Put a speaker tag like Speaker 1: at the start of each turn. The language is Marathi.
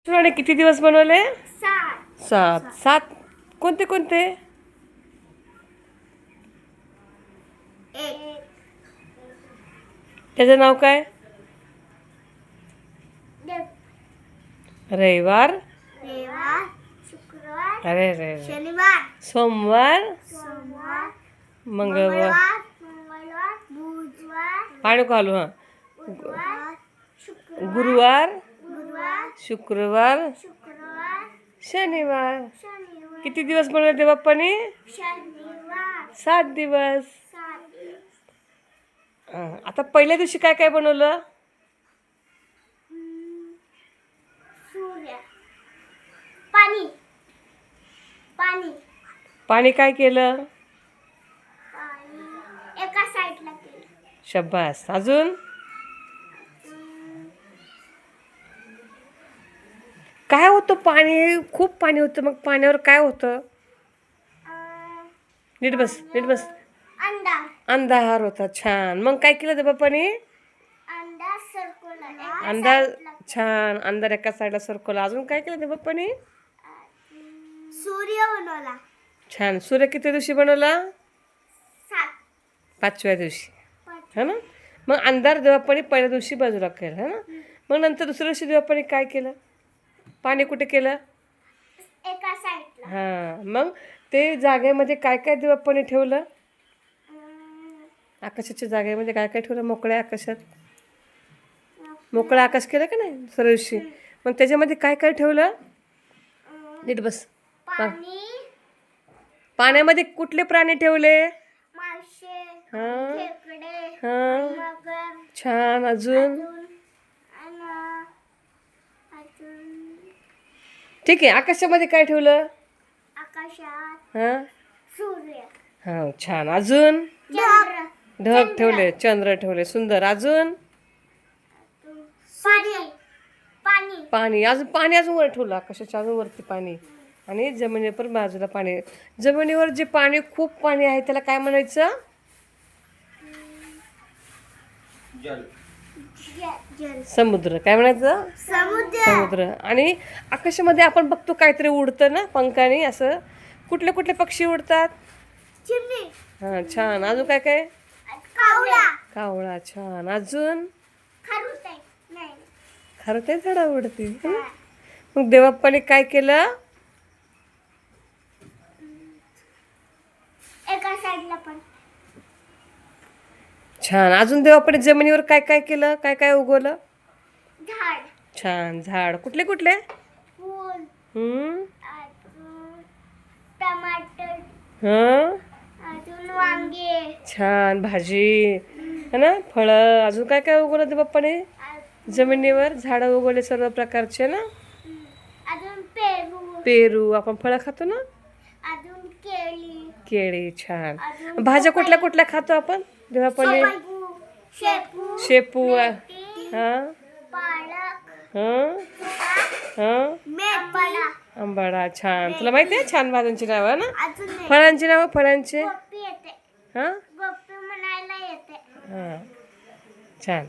Speaker 1: तुला किती दिवस बनवले?
Speaker 2: 7.
Speaker 1: 7. कोणते कोणते?
Speaker 2: 1.
Speaker 1: त्याचं नाव काय? रविवार,
Speaker 2: रविवार, शुक्रवार,
Speaker 1: अरे रे रे.
Speaker 2: शनिवार,
Speaker 1: सोमवार,
Speaker 2: सोमवार,
Speaker 1: मंगळवार,
Speaker 2: मंगळवार, बुधवार,
Speaker 1: पाणी घालू हां.
Speaker 2: बुधवार,
Speaker 1: गुरुवार,
Speaker 2: गुरुवार,
Speaker 1: शुक्रवार,
Speaker 2: शुक्रवार,
Speaker 1: शनिवार.
Speaker 2: शनिवार,
Speaker 1: किती दिवस बनवले देव बाप्पाने?
Speaker 2: शनिवार,
Speaker 1: 7 दिवस.
Speaker 2: 7.
Speaker 1: आता पहिल्या दिवशी काय काय बनवलं?
Speaker 2: सूर्य, पाणी, पाणी,
Speaker 1: पाणी काय केलं?
Speaker 2: पाणी एका साईडला केलं.
Speaker 1: शब्बास. अजून काय होतं? पाणी खूप पाणी होतं. मग पाण्यावर काय होतं? नीट बस, नीट बस.
Speaker 2: अंडा,
Speaker 1: अंधार होता. छान. मग काय केलं ते बाप्पाने?
Speaker 2: अंडा सरकवला.
Speaker 1: अंधार. छान. अंधार एका साईडला सरकवला. अजून काय केलं ते बाप्पाने?
Speaker 2: सूर्य बनवला.
Speaker 1: छान. सूर्य किती दिवशी बनवला?
Speaker 2: 7.
Speaker 1: 5व्या दिवशी. है ना? मग अंधार देवापाने पहिल्या दिवशी बाजूला केलं. है ना? मग नंतर दुसऱ्या दिवशी देवापाने काय केलं? पाणी कुठे केलं?
Speaker 2: एका साईडला.
Speaker 1: हां. मग ते जागेमध्ये काय काय देवापाने ठेवलं? आकाशाच्या जागेमध्ये काय काय ठेवलं? मोकळ्या आकाशात. मोकळं आकाश केलं का नाही दुसऱ्या दिवशी? मग त्याच्यामध्ये काय काय ठेवलं? नीट बस.
Speaker 2: पाणी,
Speaker 1: पाण्यामध्ये कुठले प्राणी ठेवले?
Speaker 2: मासे,
Speaker 1: हां.
Speaker 2: खेकडे,
Speaker 1: हां.
Speaker 2: मगर,
Speaker 1: छान. अजून
Speaker 2: अजून
Speaker 1: ठीक आहे. आकाशामध्ये काय ठेवलं?
Speaker 2: आकाशात
Speaker 1: हां.
Speaker 2: सूर्य,
Speaker 1: हां. छान. अजून
Speaker 2: चंद्र,
Speaker 1: ढग ठेवले, चंद्र ठेवले. सुंदर. अजून
Speaker 2: पाणी, पाणी,
Speaker 1: पाणी. अजून पाणी अजून वर ठेवलं. आकाशाच्या अजून वरती पाणी आणि जमिनीवर पण बाजूला पाणी. जमिनीवर जे पाणी खूप पाणी आहे त्याला काय म्हणायचं?
Speaker 2: जल,
Speaker 1: समुद्र. काय म्हणायचं?
Speaker 2: समुद्र,
Speaker 1: समुद्र. आणि आकाशामध्ये आपण बघतो काहीतरी उडतं ना पंखाने असं. कुठले कुठले पक्षी उडतात?
Speaker 2: चिमणी,
Speaker 1: हां. छान. अजून काय काय?
Speaker 2: कावळा,
Speaker 1: कावळा. छान. अजून
Speaker 2: खरुटे, नाही,
Speaker 1: खरं ते झाडा उडते. मग देवाप्पाने काय केलं?
Speaker 2: एका साईडला पण.
Speaker 1: छान. अजून देवाप्पाने जमिनीवर काय काय केलं? काय काय उगवलं?
Speaker 2: झाड,
Speaker 1: छान. झाड. कुठले कुठले?
Speaker 2: फूल,
Speaker 1: हम्म.
Speaker 2: अजून टमाटर,
Speaker 1: हं.
Speaker 2: अजून वांगे,
Speaker 1: छान. भाजी है ना? फळं. अजून काय काय उगवलं देवाप्पाने? जमिनीवर झाडं उगवले सर्व प्रकारचे ना?
Speaker 2: अजून पेरू,
Speaker 1: पेरू. आपण फळं खातो ना?
Speaker 2: अजून केळी,
Speaker 1: केळी. छान.
Speaker 2: अजून
Speaker 1: भाज्या कुठल्या कुठल्या खातो आपण देवाप्पाने?
Speaker 2: शेपू,
Speaker 1: शेपू.
Speaker 2: मेथी,
Speaker 1: हां.
Speaker 2: पालक,
Speaker 1: हं. हं.
Speaker 2: मेथी,
Speaker 1: आंबाडा. छान. तुला माहिती आहे छान भाज्यांची नावं ना?
Speaker 2: अजून नाही.
Speaker 1: फळांची नावं? फळांचे.
Speaker 2: गोपी येते,
Speaker 1: हां.
Speaker 2: गोपी म्हणायला येते.
Speaker 1: हां. छान.